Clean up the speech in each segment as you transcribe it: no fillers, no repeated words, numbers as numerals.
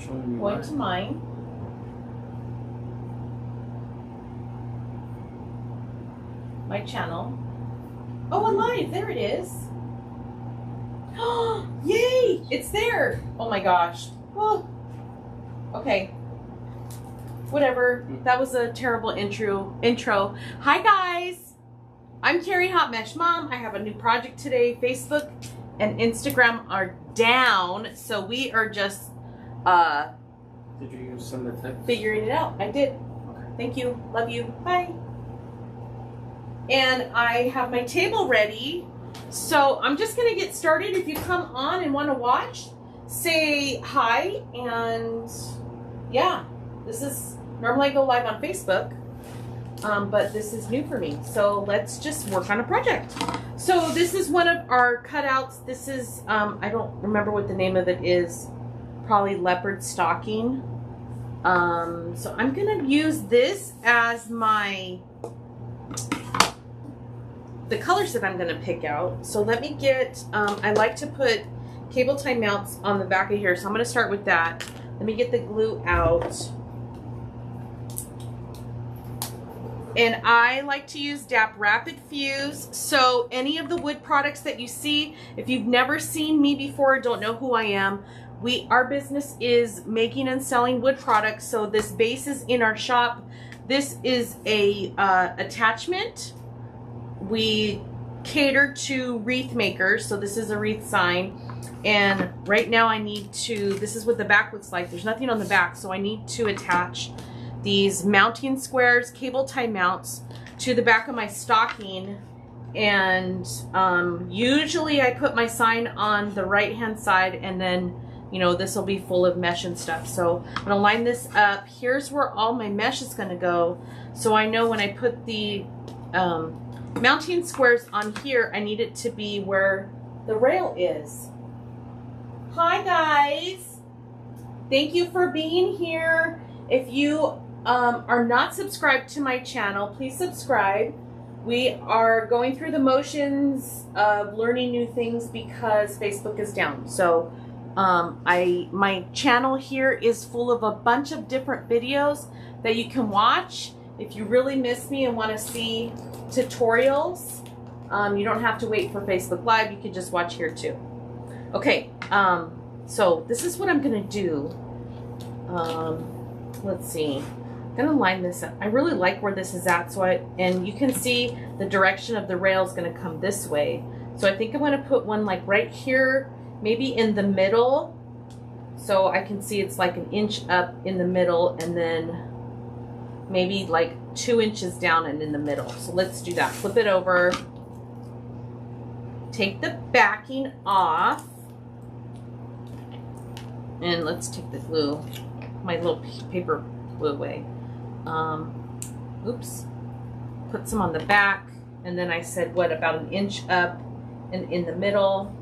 Going to mine. My channel. Oh, alive! There it is. Oh, yay! It's there. Oh my gosh. Oh. Okay. Whatever. That was a terrible intro. Hi guys. I'm Carrie Hot Mesh Mom. I have a new project today. Facebook and Instagram are down, so we are just Did you use some of the text? figuring it out. I did. Okay. Thank you. Love you. Bye. And I have my table ready. So I'm just going to get started. If you come on and want to watch, say hi. And yeah, this is normally I go live on Facebook, but this is new for me. So let's just work on a project. So this is one of our cutouts. This is, I don't remember what the name of it is. Probably leopard stocking. So I'm going to use this as the colors that I'm going to pick out. So let me get, I like to put cable tie mounts on the back of here. So I'm going to start with that. Let me get the glue out. And I like to use DAP Rapid Fuse. So any of the wood products that you see, if you've never seen me before, don't know who I am, our business is making and selling wood products. So this base is in our shop. This is a attachment. We cater to wreath makers, so this is a wreath sign. And right now I need to, this is what the back looks like. There's nothing on the back, so I need to attach these mounting squares, cable tie mounts, to the back of my stocking. And usually I put my sign on the right hand side, and then, you know, this will be full of mesh and stuff. So I'm gonna line this up. Here's where all my mesh is gonna go. So I know when I put the mounting squares on here, I need it to be where the rail is. Hi guys, thank you for being here. If you are not subscribed to my channel, please subscribe. We are going through the motions of learning new things because Facebook is down. So my channel here is full of a bunch of different videos that you can watch. If you really miss me and want to see tutorials, you don't have to wait for Facebook Live. You can just watch here too. Okay, so this is what I'm gonna do. Let's see. I'm gonna line this up. I really like where this is at, and you can see the direction of the rail is gonna come this way. So I think I'm gonna put one like right here, maybe in the middle, so I can see it's like an inch up in the middle, and then maybe like 2 inches down and in the middle. So let's do that. Flip it over. Take the backing off. And let's take the glue, my little paper glue away. Oops. Put some on the back. And then I said, what, about an inch up and in the middle.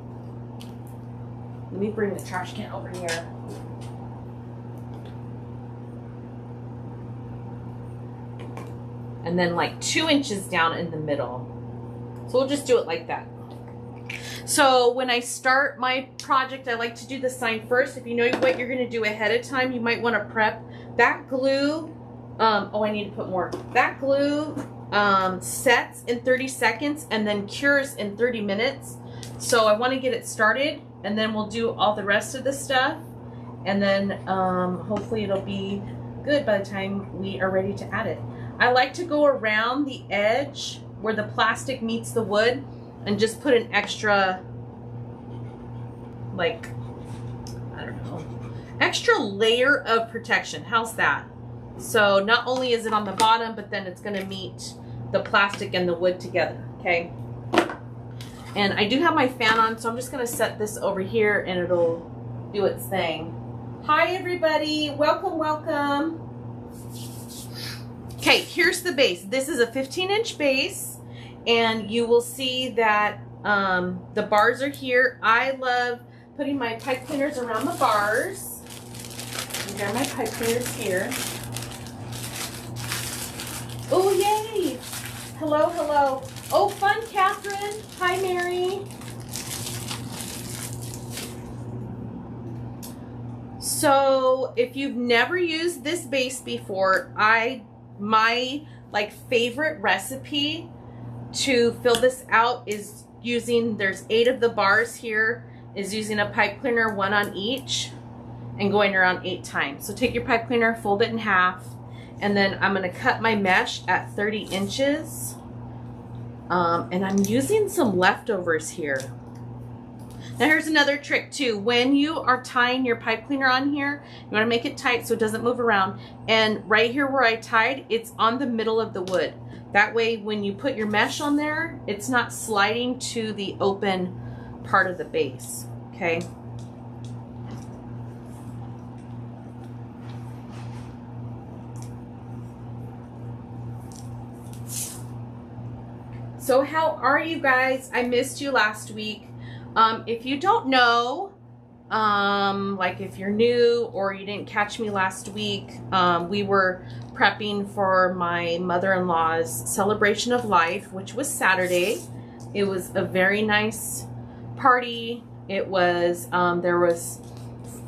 Let me bring the trash can over here. And then like 2 inches down in the middle. So we'll just do it like that. So when I start my project, I like to do the sign first. If you know what you're gonna do ahead of time, you might wanna prep. That glue, oh, I need to put more. That glue sets in 30 seconds and then cures in 30 minutes. So I wanna get it started, and then we'll do all the rest of the stuff. And then hopefully it'll be good by the time we are ready to add it. I like to go around the edge where the plastic meets the wood and just put an extra, like, I don't know, extra layer of protection. How's that? So not only is it on the bottom, but then it's gonna meet the plastic and the wood together, okay? And I do have my fan on, so I'm just gonna set this over here and it'll do its thing. Hi everybody, welcome, welcome. Okay, here's the base. This is a 15-inch base, and you will see that the bars are here. I love putting my pipe cleaners around the bars. And there are my pipe cleaners here. Oh, yay! Hello, hello. Oh, fun, Catherine. Hi, Mary. So if you've never used this base before, my like favorite recipe to fill this out is using, there's 8 of the bars here, is using a pipe cleaner, 1 on each, and going around 8 times. So take your pipe cleaner, fold it in half, and then I'm gonna cut my mesh at 30 inches. And I'm using some leftovers here. Now here's another trick too. When you are tying your pipe cleaner on here, you wanna make it tight so it doesn't move around. And right here where I tied, it's on the middle of the wood. That way when you put your mesh on there, it's not sliding to the open part of the base, okay? So how are you guys? I missed you last week. If you don't know, like if you're new or you didn't catch me last week, we were prepping for my mother-in-law's celebration of life, which was Saturday. It was a very nice party. It was, there was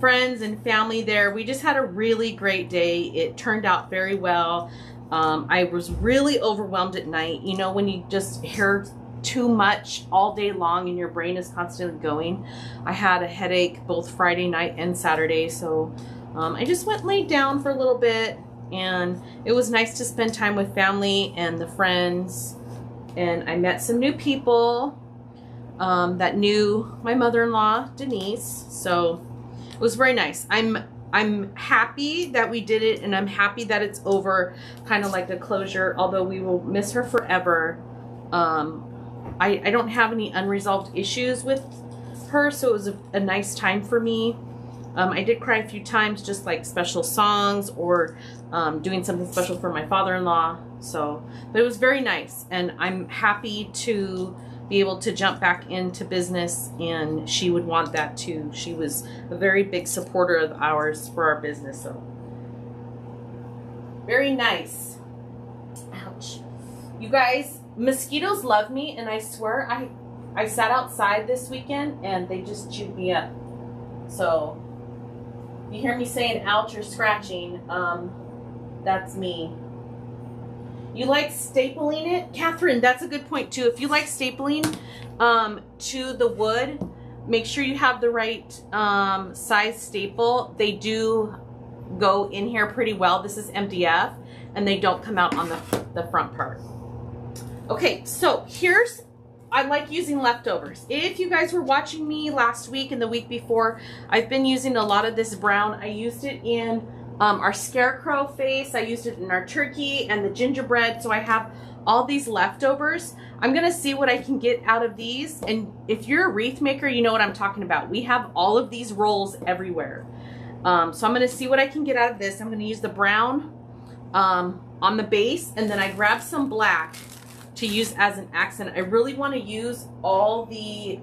friends and family there. We just had a really great day. It turned out very well. I was really overwhelmed at night. You know, when you just hear too much all day long and your brain is constantly going. I had a headache both Friday night and Saturday, so I just went and laid down for a little bit, and it was nice to spend time with family and the friends, and I met some new people that knew my mother-in-law, Denise, so it was very nice. I'm happy that we did it, and I'm happy that it's over, kind of like a closure, although we will miss her forever. I don't have any unresolved issues with her, so it was a nice time for me. I did cry a few times, just like special songs or doing something special for my father-in-law. So, but it was very nice, and I'm happy to be able to jump back into business, and she would want that too. She was a very big supporter of ours for our business, so very nice. Ouch. You guys, mosquitoes love me, and I swear I sat outside this weekend and they just chewed me up. So you hear me saying ouch or scratching, that's me. You like stapling it? Catherine, that's a good point too. If you like stapling to the wood, make sure you have the right size staple. They do go in here pretty well. This is MDF, and they don't come out on the front part. Okay, so I like using leftovers. If you guys were watching me last week and the week before, I've been using a lot of this brown. I used it in our scarecrow face. I used it in our turkey and the gingerbread. So I have all these leftovers. I'm gonna see what I can get out of these. And if you're a wreath maker, you know what I'm talking about. We have all of these rolls everywhere. So I'm gonna see what I can get out of this. I'm gonna use the brown on the base, and then I grab some black to use as an accent. I really want to use all the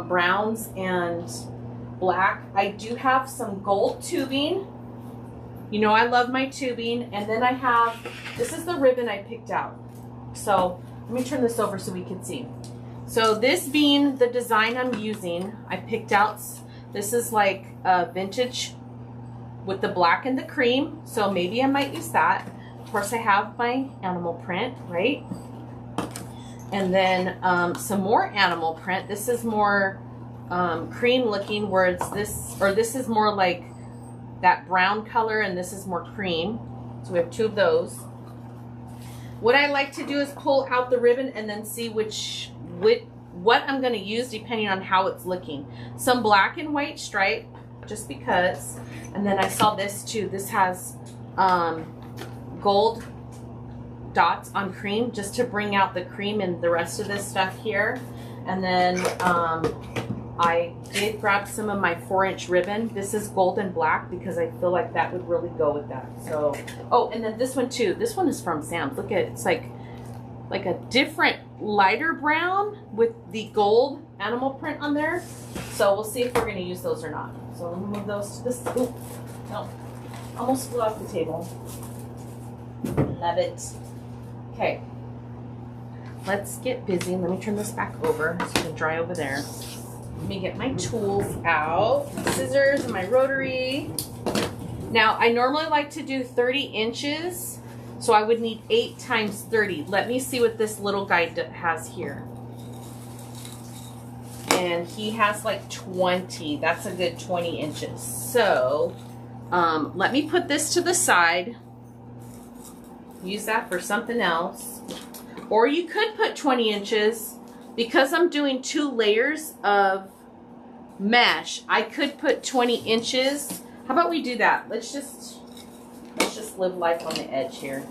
browns and black. I do have some gold tubing. You know I love my tubing. And then I have, this is the ribbon I picked out. So let me turn this over so we can see. So this being the design I'm using, I picked out, this is like vintage with the black and the cream. So maybe I might use that. Of course I have my animal print, right? And then some more animal print. This is more cream looking, where it's this, or this is more like that brown color, and this is more cream. So we have 2 of those. What I like to do is pull out the ribbon and then see what I'm gonna use depending on how it's looking. Some black and white stripe, just because. And then I saw this too. This has gold dots on cream, just to bring out the cream and the rest of this stuff here. And then I did grab some of my 4-inch ribbon. This is gold and black because I feel like that would really go with that. So, oh, and then this one too. This one is from Sam's. Look at it. It's like a different lighter brown with the gold animal print on there. So we'll see if we're going to use those or not. So let me move those to this. Ooh, no, almost flew off the table. Love it. Okay, let's get busy. Let me turn this back over so it can dry over there. Let me get my tools out, my scissors and my rotary. Now, I normally like to do 30 inches, so I would need 8 times 30. Let me see what this little guy has here. And he has like 20. That's a good 20 inches. So, let me put this to the side. Use that for something else. Or you could put 20 inches. Because I'm doing 2 layers of mesh, I could put 20 inches. How about we do that? Let's just live life on the edge here.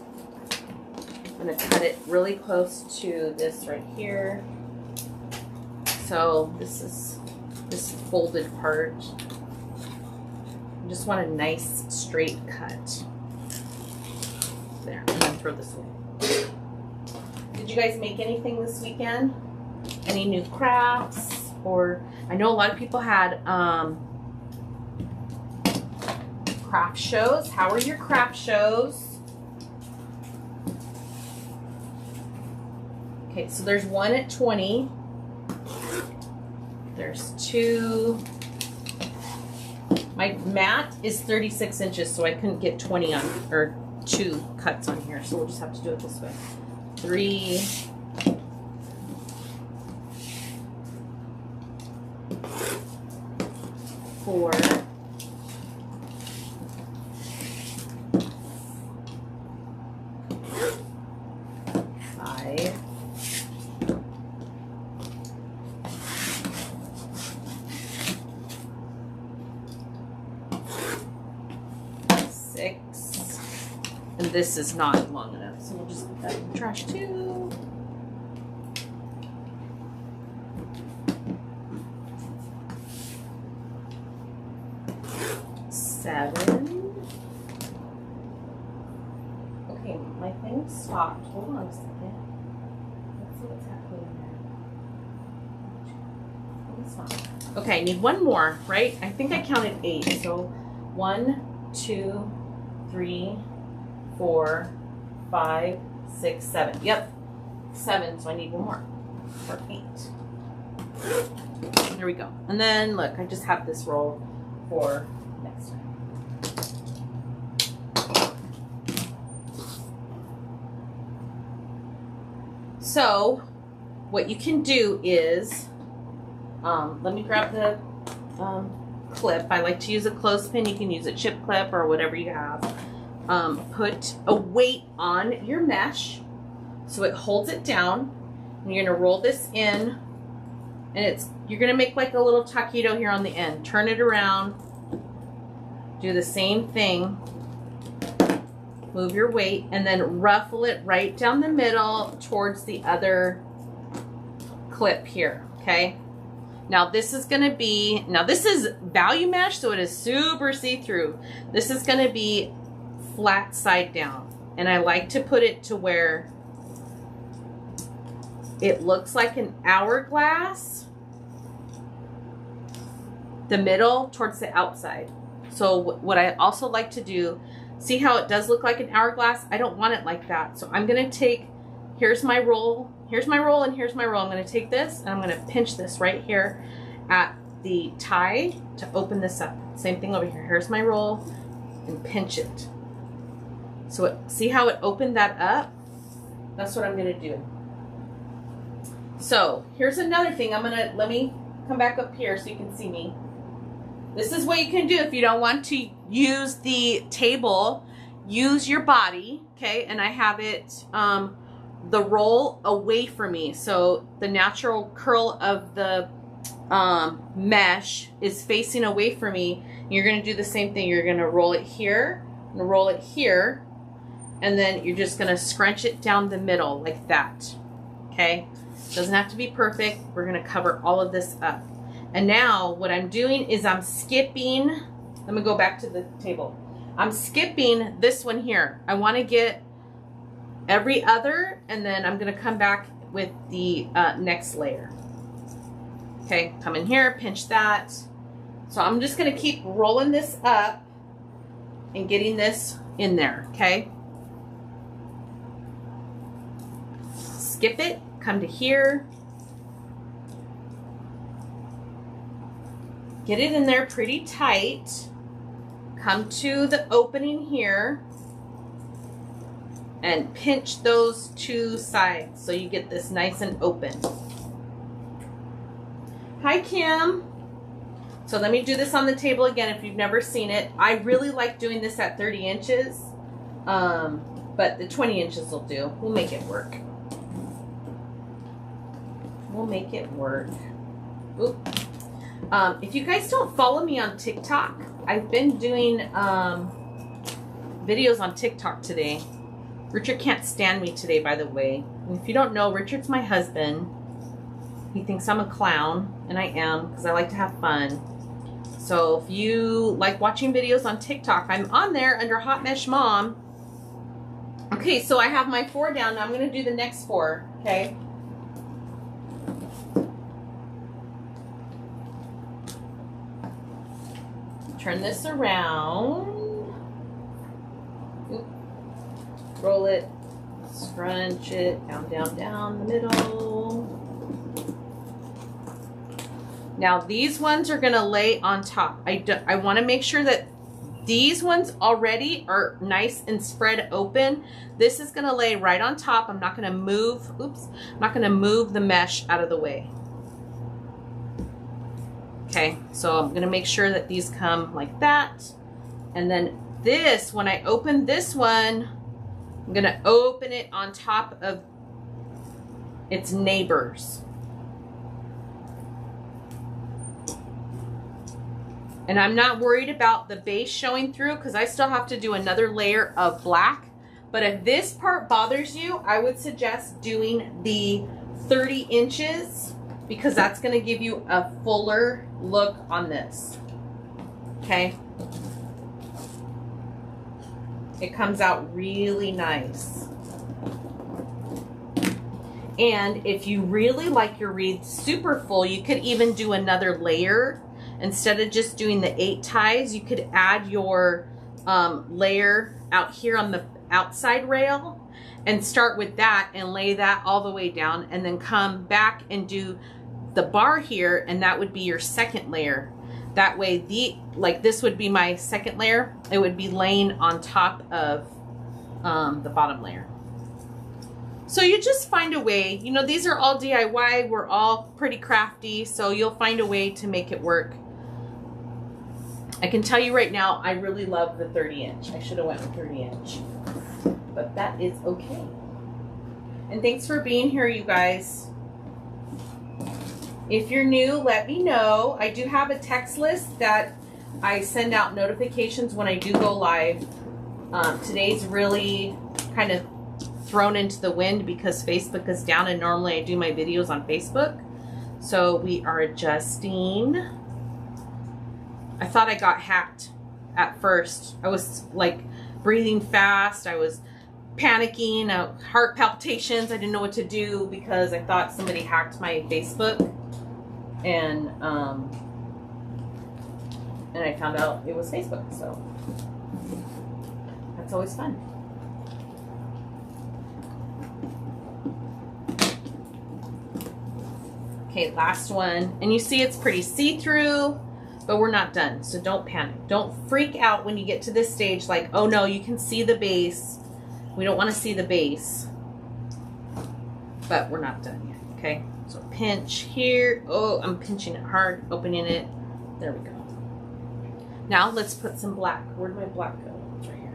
I'm gonna cut it really close to this right here. So this is this folded part. I just want a nice straight cut. There, I'm gonna throw this away. Did you guys make anything this weekend? Any new crafts? Or I know a lot of people had craft shows. How are your craft shows? Okay, so there's one at 20. There's 2. My mat is 36 inches, so I couldn't get 20 on, or 2 cuts on here, so we'll just have to do it this way. 3. 4. 5. 6. And this is not long enough, so we'll just put that in the trash too. 7. Okay, my thing stopped. Hold on a second. Let's see what's happening there. Okay, I need one more, right? I think I counted 8. So 1, 2, 3, 4, 5, 6, 7. Yep, 7. So I need one more for 8. There we go. And then look, I just have this roll for next time. So what you can do is, let me grab the clip. I like to use a clothespin. You can use a chip clip or whatever you have. Put a weight on your mesh so it holds it down. And you're gonna roll this in, and you're gonna make like a little taquito here on the end. Turn it around. Do the same thing. Move your weight and then ruffle it right down the middle towards the other clip here, okay? Now this is gonna be, this is value mesh, so it is super see-through. This is gonna be flat side down. And I like to put it to where it looks like an hourglass, the middle towards the outside. So what I also like to do, see how it does look like an hourglass? I don't want it like that. So I'm gonna take, here's my roll, and here's my roll. I'm gonna take this and I'm gonna pinch this right here at the tie to open this up. Same thing over here. Here's my roll and pinch it. So see how it opened that up? That's what I'm gonna do. So here's another thing. Let me come back up here so you can see me. This is what you can do if you don't want to use the table. Use your body, okay? And I have it, the roll away from me. So the natural curl of the mesh is facing away from me. You're gonna do the same thing. You're gonna roll it here, and roll it here, and then you're just gonna scrunch it down the middle like that, okay? Doesn't have to be perfect. We're gonna cover all of this up. And now what I'm doing is I'm skipping, let me go back to the table. I'm skipping this one here. I wanna get every other, and then I'm gonna come back with the next layer. Okay, come in here, pinch that. So I'm just gonna keep rolling this up and getting this in there, okay? Skip it, come to here. Get it in there pretty tight. come to the opening here and pinch those two sides so you get this nice and open. Hi, Kim. So let me do this on the table again if you've never seen it. I really like doing this at 30 inches, but the 20 inches will do. We'll make it work. We'll make it work. Oop. If you guys don't follow me on TikTok, I've been doing videos on TikTok today. Richard can't stand me today, by the way. And if you don't know, Richard's my husband. He thinks I'm a clown, and I am, because I like to have fun. So if you like watching videos on TikTok, I'm on there under Hot Mesh Mom. Okay, so I have my 4 down. Now I'm going to do the next 4, okay? Turn this around. Oop. Roll it, scrunch it, down the middle. Now these ones are gonna lay on top. I wanna make sure that these ones already are nice and spread open. This is gonna lay right on top. I'm not gonna move, oops, I'm not gonna move the mesh out of the way. Okay, so I'm gonna make sure that these come like that. And then this, when I open this one, I'm gonna open it on top of its neighbors. And I'm not worried about the base showing through because I still have to do another layer of black. But if this part bothers you, I would suggest doing the 30 inches because that's gonna give you a fuller look on this, okay? It comes out really nice. And if you really like your wreath super full, you could even do another layer. Instead of just doing the 8 ties, you could add your layer out here on the outside rail and start with that and lay that all the way down and then come back and do the bar here, and that would be your second layer. That way, this would be my second layer. It would be laying on top of the bottom layer. So you just find a way. You know, these are all DIY. We're all pretty crafty, so you'll find a way to make it work. I can tell you right now, I really love the 30 inch. I should have went with 30 inch, but that is okay. And thanks for being here, you guys. If you're new, let me know. I do have a text list that I send out notifications when I do go live. Today's really kind of thrown into the wind because Facebook is down and normally I do my videos on Facebook. So we are adjusting. I thought I got hacked at first. I was like breathing fast. I was panicking, heart palpitations. I didn't know what to do because I thought somebody hacked my Facebook. And I found out it was Facebook, so that's always fun. Okay, last one. And you see it's pretty see-through, but we're not done, so don't panic. Don't freak out when you get to this stage like, oh no, you can see the base. We don't want to see the base, but we're not done yet, okay? So pinch here. Oh, I'm pinching it hard, opening it. There we go. Now let's put some black. Where'd my black go? It's right here.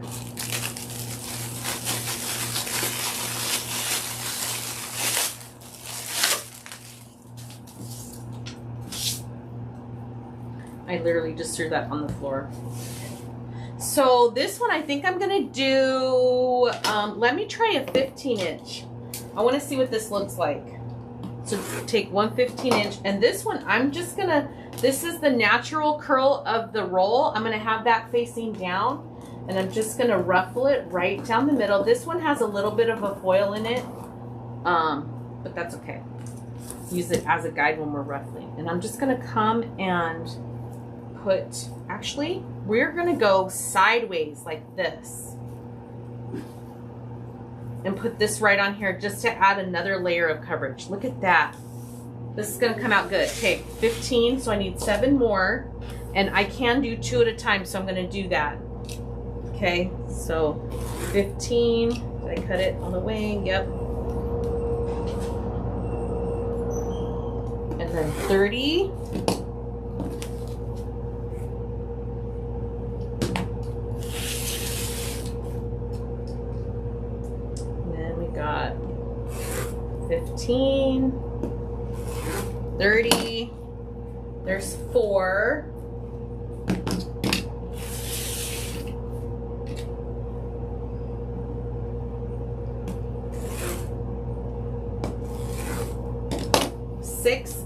I literally just threw that on the floor. So this one I think I'm gonna do, let me try a 15 inch. I wanna see what this looks like. So take one 15 inch, and this one I'm just gonna, this is the natural curl of the roll. I'm gonna have that facing down, and I'm just gonna ruffle it right down the middle. This one has a little bit of a foil in it, but that's okay. Use it as a guide when we're ruffling. And I'm just gonna come and put, actually, we're gonna go sideways like this. And put this right on here just to add another layer of coverage. Look at that. This is gonna come out good. Okay, 15, so I need 7 more. And I can do 2 at a time, so I'm gonna do that. Okay, so 15, did I cut it on the wing? Yep. And then 30. And then we got 15, 30, there's 4.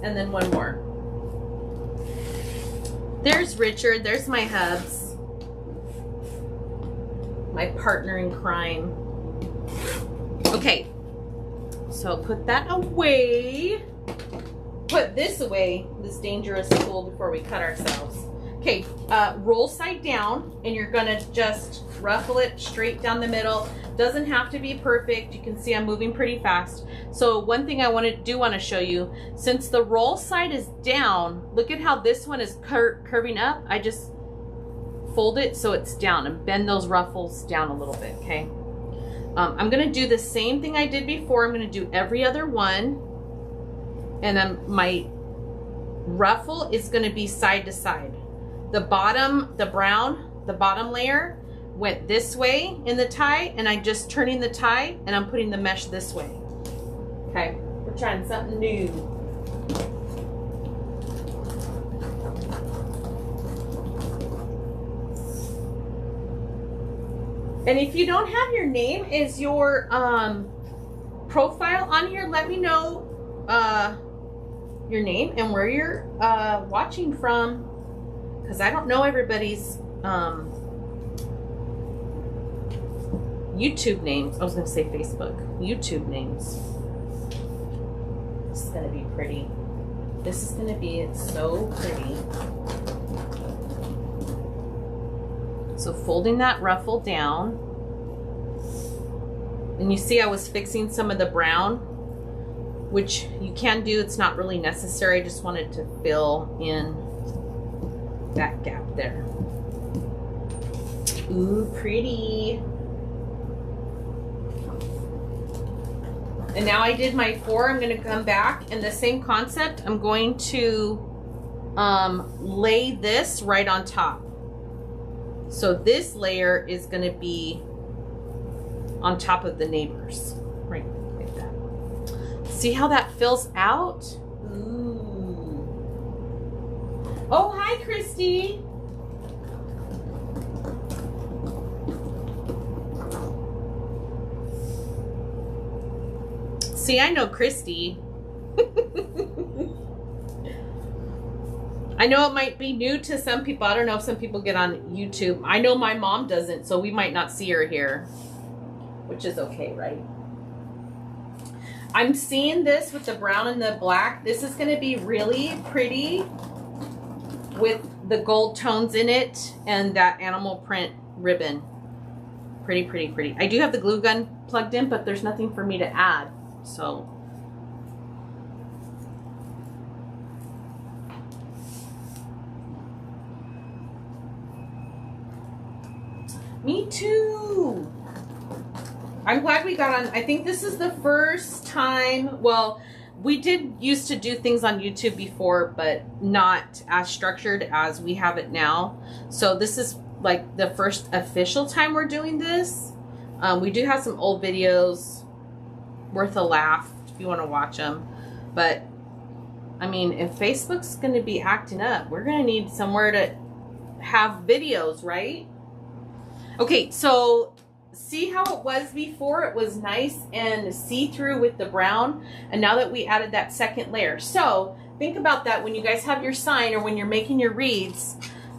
And then 1 more. There's Richard. There's my hubs. My partner in crime. Okay. So put that away. Put this away, this dangerous tool, before we cut ourselves. Okay, roll side down, and you're gonna just ruffle it straight down the middle. Doesn't have to be perfect. You can see I'm moving pretty fast. So one thing I want to show you, since the roll side is down, look at how this one is curving up. I just fold it so it's down and bend those ruffles down a little bit, okay? I'm gonna do the same thing I did before. I'm gonna do every other one. And then my ruffle is gonna be side to side. The bottom, the brown, the bottom layer went this way in the tie, and I'm just turning the tie and I'm putting the mesh this way. Okay, we're trying something new. And if you don't have your name as your profile on here, let me know your name and where you're watching from, because I don't know everybody's YouTube names. I was going to say Facebook. YouTube names. This is going to be pretty. This is going to be so pretty. So folding that ruffle down. And you see I was fixing some of the brown, which you can do. It's not really necessary. I just wanted to fill in that gap there. Ooh, pretty. And now I did my 4. I'm going to come back, and the same concept, I'm going to lay this right on top. So this layer is going to be on top of the neighbors, right like that. See how that fills out? Ooh. Oh, hi, Christy. See, I know Christy. I know it might be new to some people. I don't know if some people get on YouTube. I know my mom doesn't, so we might not see her here, which is okay, right? I'm seeing this with the brown and the black. This is going to be really pretty with the gold tones in it and that animal print ribbon. Pretty, pretty, pretty. I do have the glue gun plugged in, but there's nothing for me to add. So me too. I'm glad we got on. I think this is the first time. Well, we did used to do things on YouTube before, but not as structured as we have it now. So this is like the first official time we're doing this. We do have some old videos worth a laugh if you want to watch them, but I mean, if Facebook's going to be acting up, we're going to need somewhere to have videos, right? Okay, so see how it was before? It was nice and see-through with the brown, and now that we added that second layer. So think about that when you guys have your sign or when you're making your wreaths.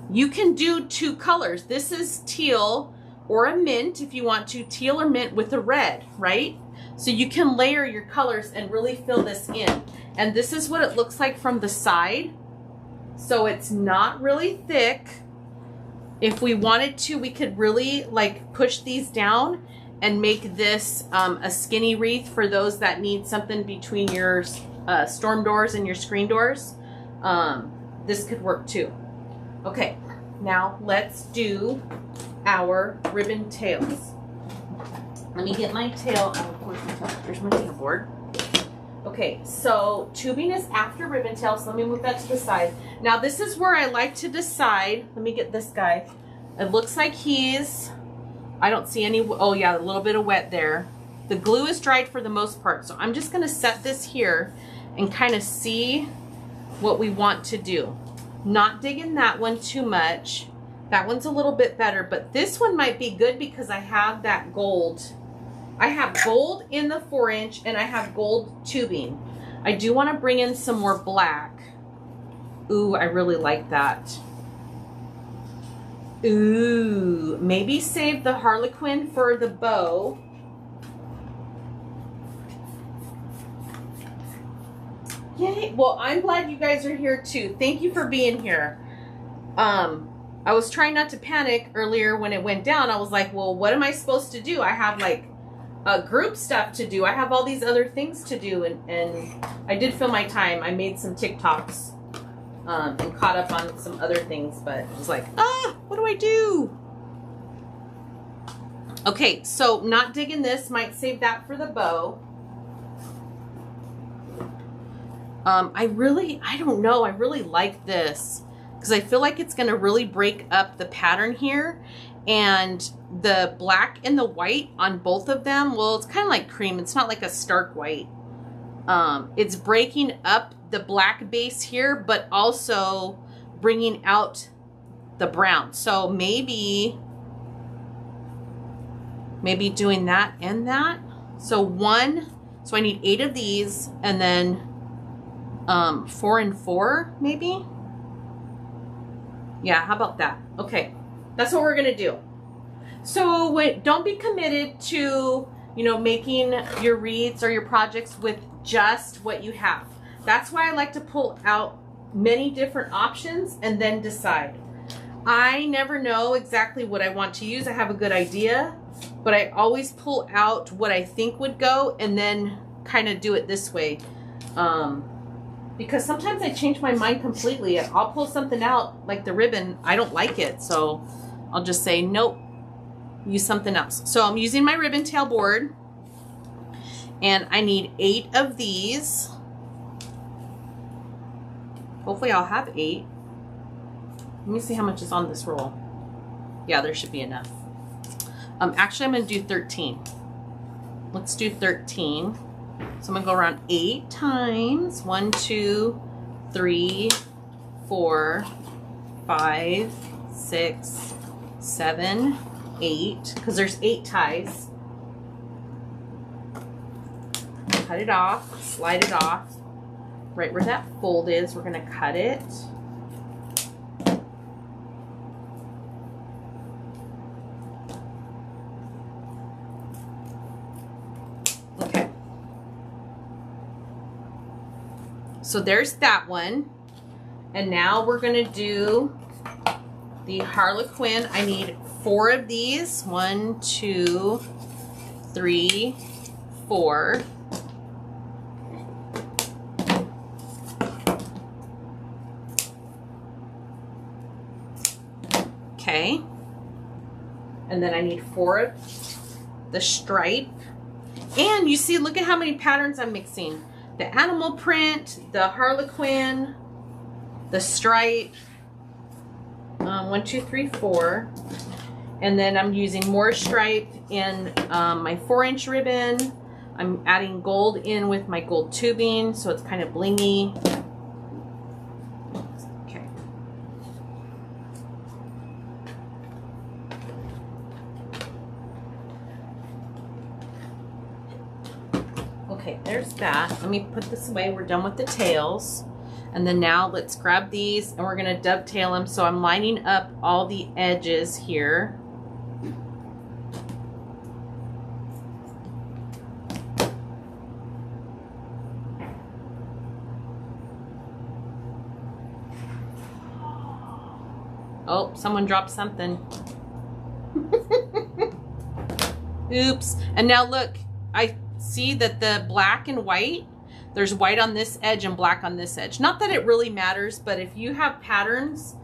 You can do 2 colors. This is teal or a mint if you want to, teal or mint with a red, right? So you can layer your colors and really fill this in. And this is what it looks like from the side. So it's not really thick. If we wanted to, we could really like push these down and make this a skinny wreath for those that need something between your storm doors and your screen doors, this could work too. Okay, now let's do our ribbon tails. Let me get my tail. Oh, of course, there's my tail board. Okay, so tubing is after ribbon tail, so let me move that to the side. Now this is where I like to decide. Let me get this guy. It looks like I don't see any, oh yeah, a little bit of wet there. The glue is dried for the most part, so I'm just gonna set this here and kind of see what we want to do. Not digging that one too much. That one's a little bit better, but this one might be good because I have that gold. I have gold in the 4-inch and I have gold tubing. I do want to bring in some more black. Ooh, I really like that. Ooh, maybe save the Harlequin for the bow. Yay, well, I'm glad you guys are here too. Thank you for being here. I was trying not to panic earlier when it went down. I was like, well, what am I supposed to do? I have like group stuff to do. I have all these other things to do, and I did fill my time. I made some TikToks and caught up on some other things, but it was like, what do I do? Okay, so not digging this, might save that for the bow. I don't know, I really like this because I feel like it's gonna really break up the pattern here, and the black and the white on both of them, well, it's kind of like cream. It's not like a stark white. It's breaking up the black base here, but also bringing out the brown. So maybe doing that and that. So I need 8 of these, and then 4 and 4 maybe. Yeah, how about that? Okay, that's what we're gonna do. So don't be committed to, making your wreaths or your projects with just what you have. That's why I like to pull out many different options and then decide. I never know exactly what I want to use. I have a good idea, but I always pull out what I think would go and then kind of do it this way. Because sometimes I change my mind completely. I'll pull something out like the ribbon. I don't like it, so I'll just say, nope, use something else. So I'm using my ribbon tail board, and I need 8 of these. Hopefully I'll have 8. Let me see how much is on this roll. Yeah, there should be enough. Actually, I'm going to do 13. Let's do 13. So I'm going to go around 8 times. 1, 2, 3, 4, 5, 6, 7, 8. Because there's 8 ties. Cut it off. Slide it off. Right where that fold is, we're going to cut it. Okay. So there's that one. And now we're going to do the Harlequin. I need 4 of these. 1, 2, 3, 4. Okay, and then I need 4 of the stripe. And you see, look at how many patterns I'm mixing. The animal print, the Harlequin, the stripe, 1, 2, 3, 4. And then I'm using more stripe in my 4-inch ribbon. I'm adding gold in with my gold tubing, so it's kind of blingy. Okay, there's that. Let me put this away. We're done with the tails. And then now let's grab these and we're going to dovetail them. So I'm lining up all the edges here. Oh, someone dropped something. Oops. And now look, I see that the black and white, There's white on this edge and black on this edge. Not that it really matters, but if you have patterns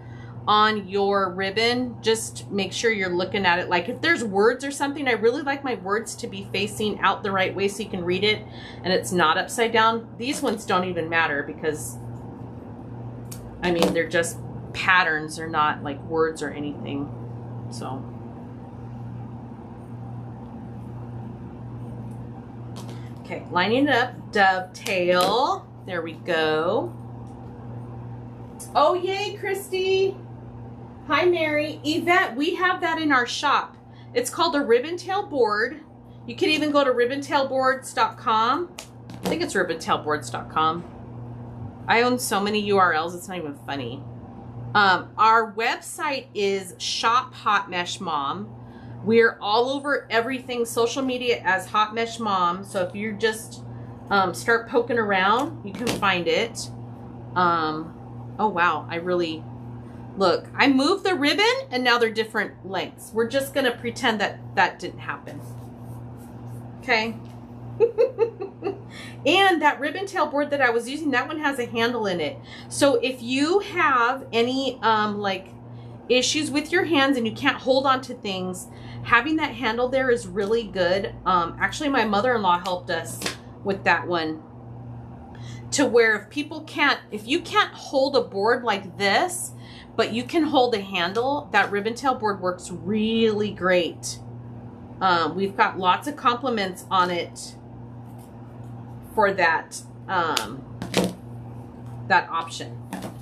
on your ribbon, just make sure you're looking at it. Like if there's words or something, I really like my words to be facing out the right way so you can read it and it's not upside down. These ones don't even matter because, I mean, they're just patterns. They're not like words or anything. So. Okay, lining it up, dovetail. There we go. Oh, yay, Christy. Hi, Mary. Yvette, we have that in our shop. It's called a ribbon tail board. You can even go to ribbontailboards.com. I think it's ribbontailboards.com. I own so many URLs, it's not even funny. Our website is Shop Hot Mesh Mom. We're all over everything social media as Hot Mesh Mom. So if you just start poking around, you can find it. Oh, wow. I really... Look, I moved the ribbon and now they're different lengths. We're just going to pretend that that didn't happen. Okay. And that ribbon tail board that I was using, that one has a handle in it. So if you have any like issues with your hands and you can't hold on to things, having that handle there is really good. Actually, my mother-in-law helped us with that one, to where if you can't hold a board like this, but you can hold a handle, that ribbon tail board works really great. We've got lots of compliments on it for that, that option.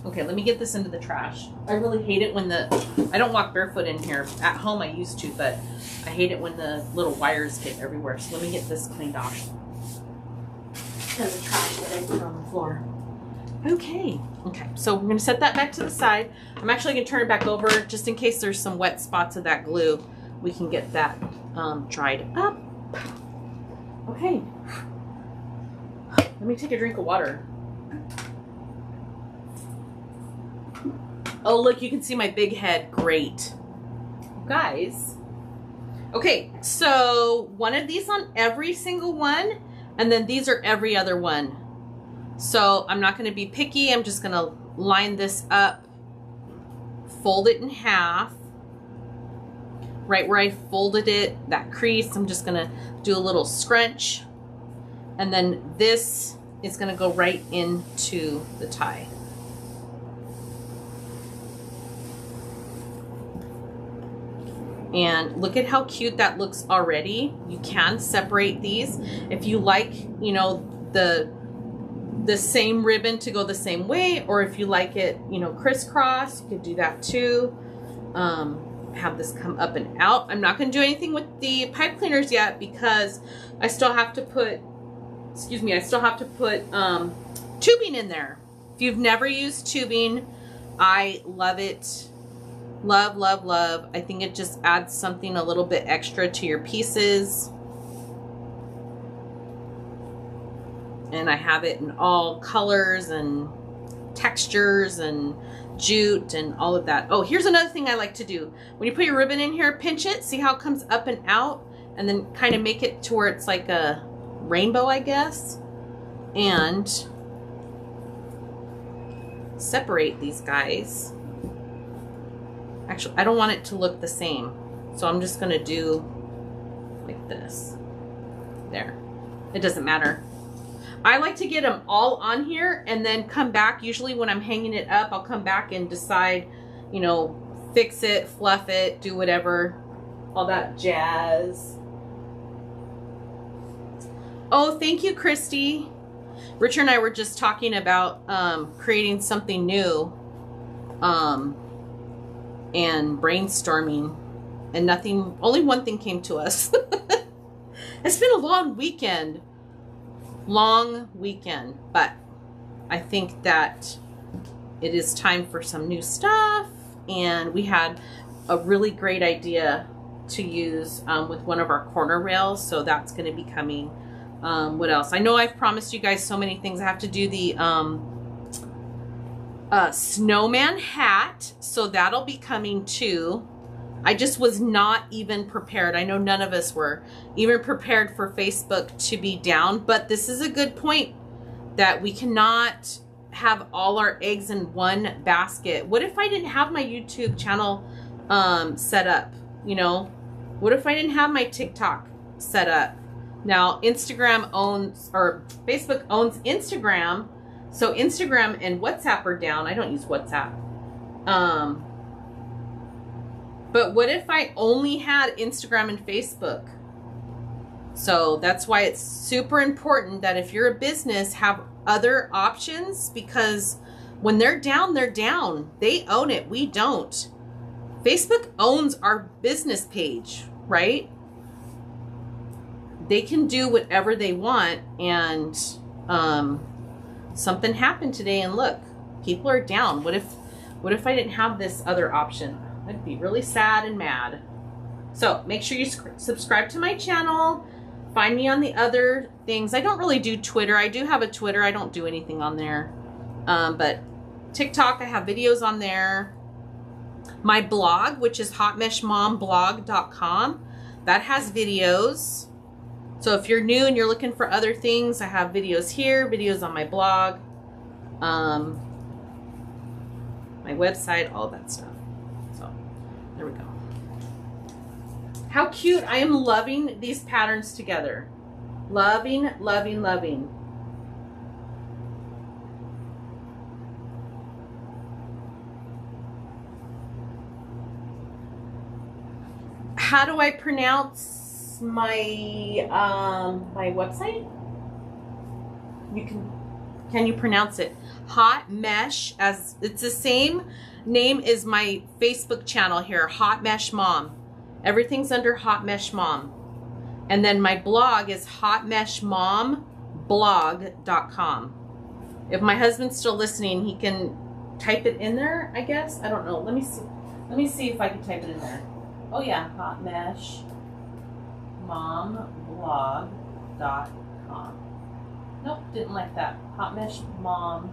Okay, let me get this into the trash. I really hate it when I don't walk barefoot in here. At home I used to, but I hate it when the little wires get everywhere. So let me get this cleaned off. And the trash that I put on the floor. Okay, so we're gonna set that back to the side. I'm actually gonna turn it back over just in case there's some wet spots of that glue. We can get that dried up. Okay, let me take a drink of water. Oh, look, you can see my big head. Great. Guys. Okay, so one of these on every single one, and then these are every other one. So I'm not going to be picky. I'm just going to line this up, fold it in half. Right where I folded it, that crease, I'm just going to do a little scrunch. And then this is going to go right into the tie. And look at how cute that looks already. You can separate these if you like, you know, the same ribbon to go the same way, or if you like it, you know, crisscross, you could do that too. Have this come up and out. I'm not going to do anything with the pipe cleaners yet because I still have to put, I still have to put tubing in there. If you've never used tubing, I love it. Love, love, love. I think it just adds something a little bit extra to your pieces. And I have it in all colors and textures and jute and all of that. Oh, here's another thing I like to do. When you put your ribbon in here, pinch it, see how it comes up and out, and then kind of make it to where it's like a rainbow, I guess. And separate these guys. Actually, I don't want it to look the same, so I'm just gonna do like this. There. It doesn't matter. I like to get them all on here and then come back. Usually when I'm hanging it up, I'll come back and decide, you know, fix it, fluff it, do whatever, all that jazz. Oh, thank you, Christy. Richard and I were just talking about creating something new. And brainstorming, and only one thing came to us. It's been a long weekend, but I think that it is time for some new stuff, and we had a really great idea to use with one of our corner rails, so that's going to be coming. What else? I know I've promised you guys so many things. I have to do the snowman hat, so that'll be coming too. I just was not even prepared. I know none of us were even prepared for Facebook to be down, but this is a good point. that we cannot have all our eggs in one basket. What if I didn't have my YouTube channel set up? You know, what if I didn't have my TikTok set up? Now Instagram owns, or Facebook owns Instagram, so Instagram and WhatsApp are down. I don't use WhatsApp. But what if I only had Instagram and Facebook? So that's why it's super important that if you're a business, have other options, because when they're down, they're down. They own it. We don't. Facebook owns our business page, right? They can do whatever they want, and something happened today and look, people are down. What if I didn't have this other option? I'd be really sad and mad. So make sure you subscribe to my channel. Find me on the other things. I don't really do Twitter. I do have a Twitter. I don't do anything on there. But TikTok, I have videos on there. My blog, which is hotmeshmomblog.com, that has videos. So if you're new and you're looking for other things, I have videos here, videos on my blog, my website, all that stuff. So there we go. How cute. I am loving these patterns together. Loving, loving, loving. How do I pronounce my my website? Can you pronounce it? Hot Mesh, as it's the same name as my Facebook channel here, Hot Mesh Mom. Everything's under Hot Mesh Mom. And then my blog is hotmeshmomblog.com. If my husband's still listening, he can type it in there, I guess. I don't know. Let me see. Let me see if I can type it in there. Oh yeah, hotmeshmomblog.com. Nope, didn't like that. Hotmeshmom.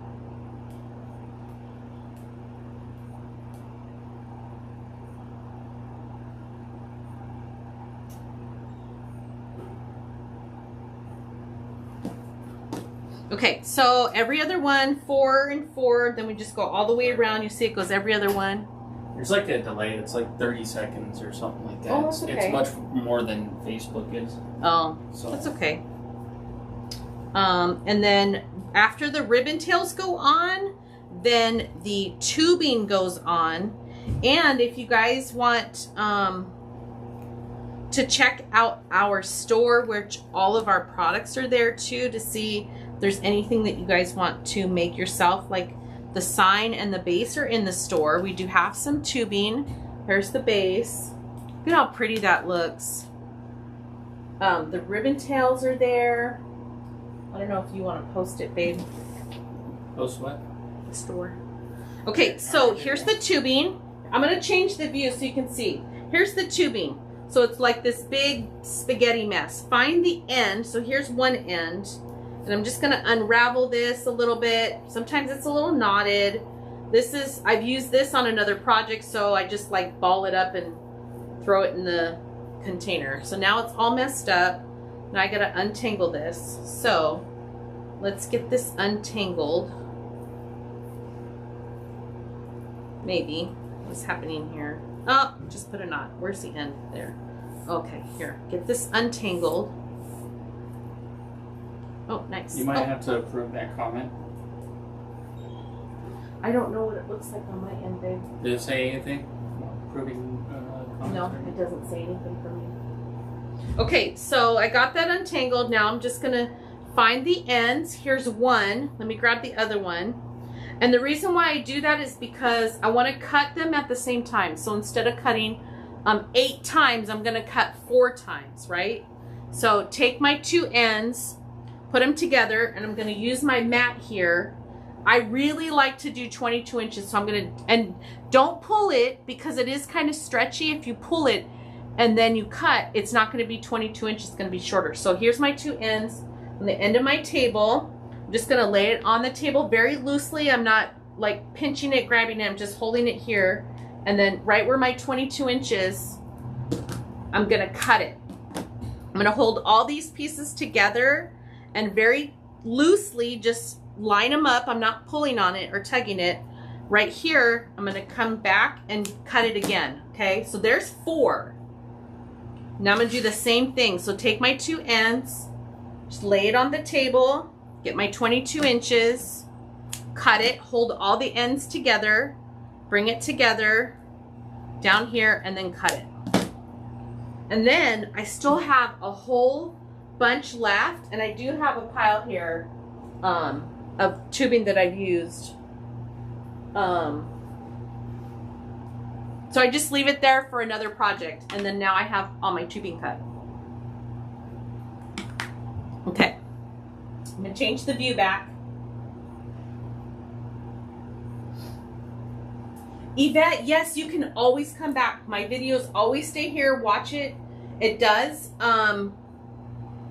Okay, so every other one, 4 and 4, then we just go all the way around. You see it goes every other one. There's like a delay. It's like 30 seconds or something like that. Oh, that's okay. It's much more than Facebook is. Oh, so that's okay. And then after the ribbon tails go on, then the tubing goes on. And if you guys want to check out our store, which all of our products are there too, to see if there's anything that you guys want to make yourself, like the sign and the base are in the store. We do have some tubing. Here's the base. Look at how pretty that looks. The ribbon tails are there. I don't know if you want to post it, babe. Post what? The store. Okay, so here's the tubing. I'm going to change the view so you can see. Here's the tubing. So it's like this big spaghetti mess. Find the end. So here's one end. And I'm just going to unravel this a little bit. Sometimes it's a little knotted. I've used this on another project, so I just like ball it up and throw it in the container. So now it's all messed up. Now I got to untangle this. So let's get this untangled. Maybe. What's happening here? Oh, just put a knot. Where's the end? There. Okay, here. Get this untangled. Oh, nice. You might have to approve that comment. I don't know what it looks like on my end, babe. Did it say anything? Approving comments? No, it doesn't say anything for me. Okay, so I got that untangled. Now I'm just going to find the ends. Here's one. Let me grab the other one. And the reason why I do that is because I want to cut them at the same time. So instead of cutting 8 times, I'm going to cut 4 times, right? So take my 2 ends, put them together, and I'm going to use my mat here. I really like to do 22 inches, so I'm going to, and don't pull it because it is kind of stretchy. If you pull it and then you cut, it's not going to be 22 inches, it's going to be shorter. So here's my 2 ends on the end of my table. I'm just going to lay it on the table very loosely. I'm not like pinching it, grabbing it, I'm just holding it here. And then right where my 22 inches, I'm going to cut it. I'm going to hold all these pieces together and very loosely just line them up. I'm not pulling on it or tugging it. Right here, I'm going to come back and cut it again. Okay, so there's 4. Now I'm going to do the same thing. So take my 2 ends, just lay it on the table, get my 22 inches, cut it, hold all the ends together, bring it together down here, and then cut it. And then I still have a whole bunch left, and I do have a pile here of tubing that I've used. So I just leave it there for another project, and then now I have all my tubing cut. Okay, I'm gonna change the view back. Yvette, yes, you can always come back. My videos always stay here. Watch it. It does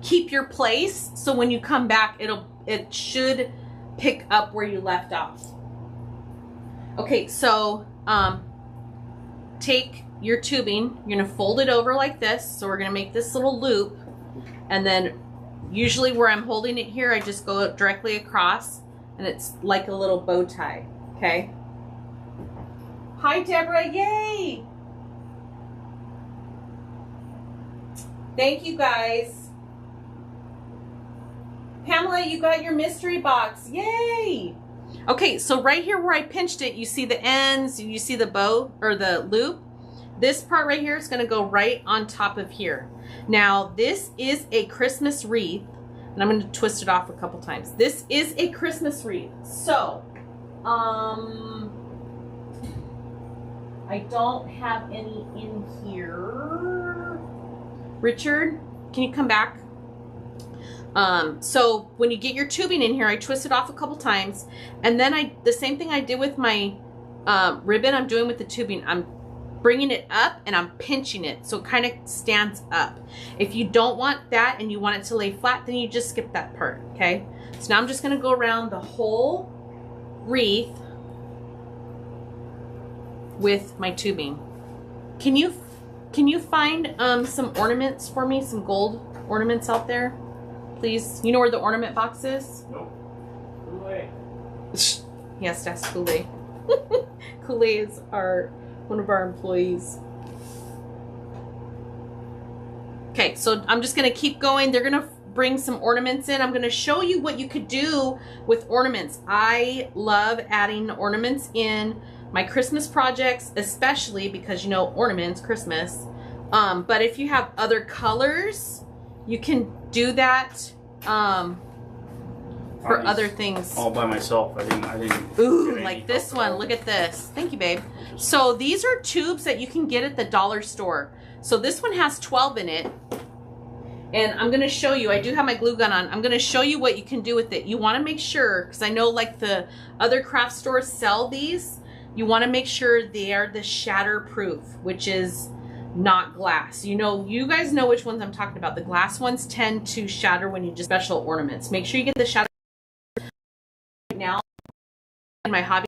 keep your place, so when you come back, it should pick up where you left off. Okay, so take your tubing. You're gonna fold it over like this. So we're gonna make this little loop, and then usually where I'm holding it here, I just go directly across, and it's like a little bow tie. Okay. Hi, Deborah. Yay! Thank you, guys. Pamela, you got your mystery box. Yay! Okay, so right here where I pinched it, you see the ends, you see the bow or the loop. This part right here is going to go right on top of here. Now, this is a Christmas wreath, and I'm going to twist it off a couple times. This is a Christmas wreath. So, I don't have any in here. Richard, can you come back? So when you get your tubing in here, I twist it off a couple times, and then the same thing I did with my ribbon, I'm doing with the tubing. I'm bringing it up and I'm pinching it so it kind of stands up. If you don't want that and you want it to lay flat, then you just skip that part, okay? So now I'm just gonna go around the whole wreath with my tubing. Can you find some ornaments for me, some gold ornaments out there, please? You know where the ornament box is? Nope. Kool-Aid. Yes, that's Kool-Aid. Kool-Aid is one of our employees. Okay, so I'm just gonna keep going. They're gonna bring some ornaments in. I'm gonna show you what you could do with ornaments. I love adding ornaments in my Christmas projects, especially because, you know, ornaments, Christmas. But if you have other colors, you can do that for other things. All by myself. I didn't. Ooh, like this one. Look at this. Thank you, babe. So these are tubes that you can get at the dollar store. So this one has 12 in it. And I'm going to show you, I do have my glue gun on. I'm going to show you what you can do with it. You want to make sure, because I know like the other craft stores sell these, you want to make sure they are the shatter proof, which is not glass. You know, you guys know which ones I'm talking about. The glass ones tend to shatter when you just special ornaments. Make sure you get the shatter right now. In my hobby,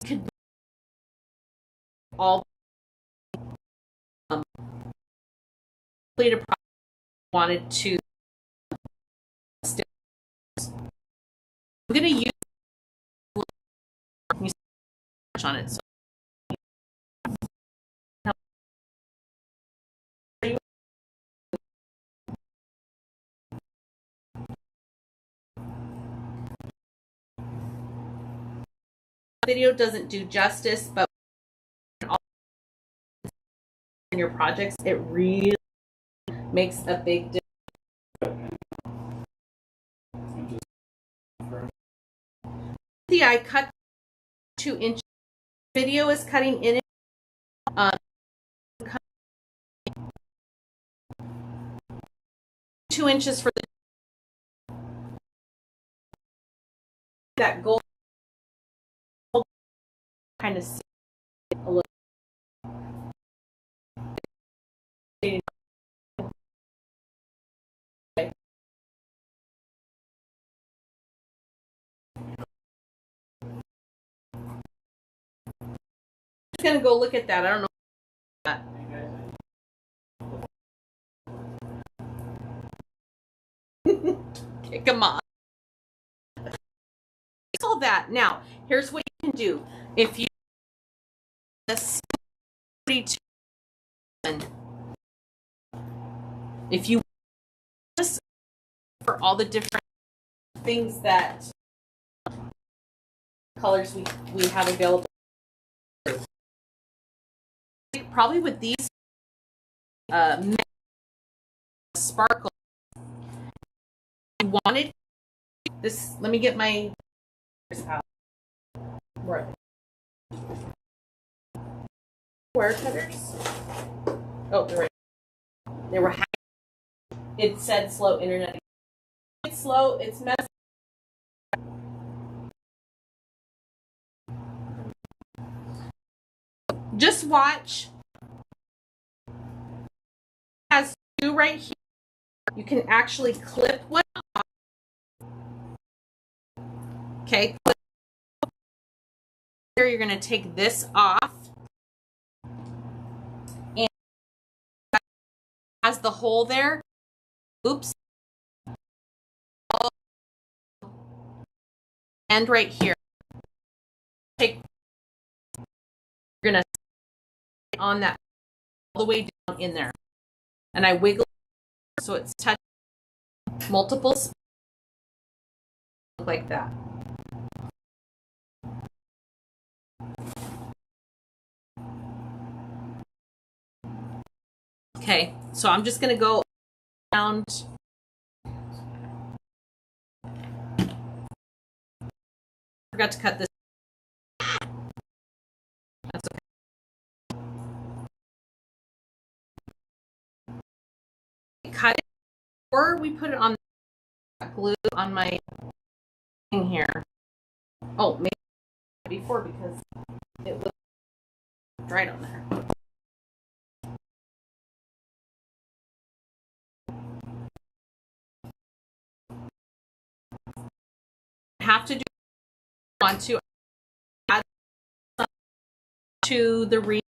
could all wanted to. I'm gonna use on it. So video doesn't do justice, but in your projects, it really makes a big difference. I cut 2 inches. Video is cutting in it. 2 inches for that gold kind of a little. Just gonna go look at that. I don't know. Come on. All that. Now, here's what you can do. If you this 42, if you this for all the different things that colors we have available, probably with these sparkle, you wanted this. Let me get my wire cutters. Oh, they're right. They were. It said slow internet. It's slow. It's messy. Just watch. It has two right here. You can actually clip one off. Okay. Here you're going to take this off. And it has the hole there. Oops. And right here. Take. You're going to on that all the way down in there. And I wiggle so it's touching multiple spots like that. Okay, so I'm just going to go around. Forgot to cut this. That's okay. Cut it, or we put it on glue on my thing here. Oh, maybe before because it was dried on there. Have to do want to add to the wreath.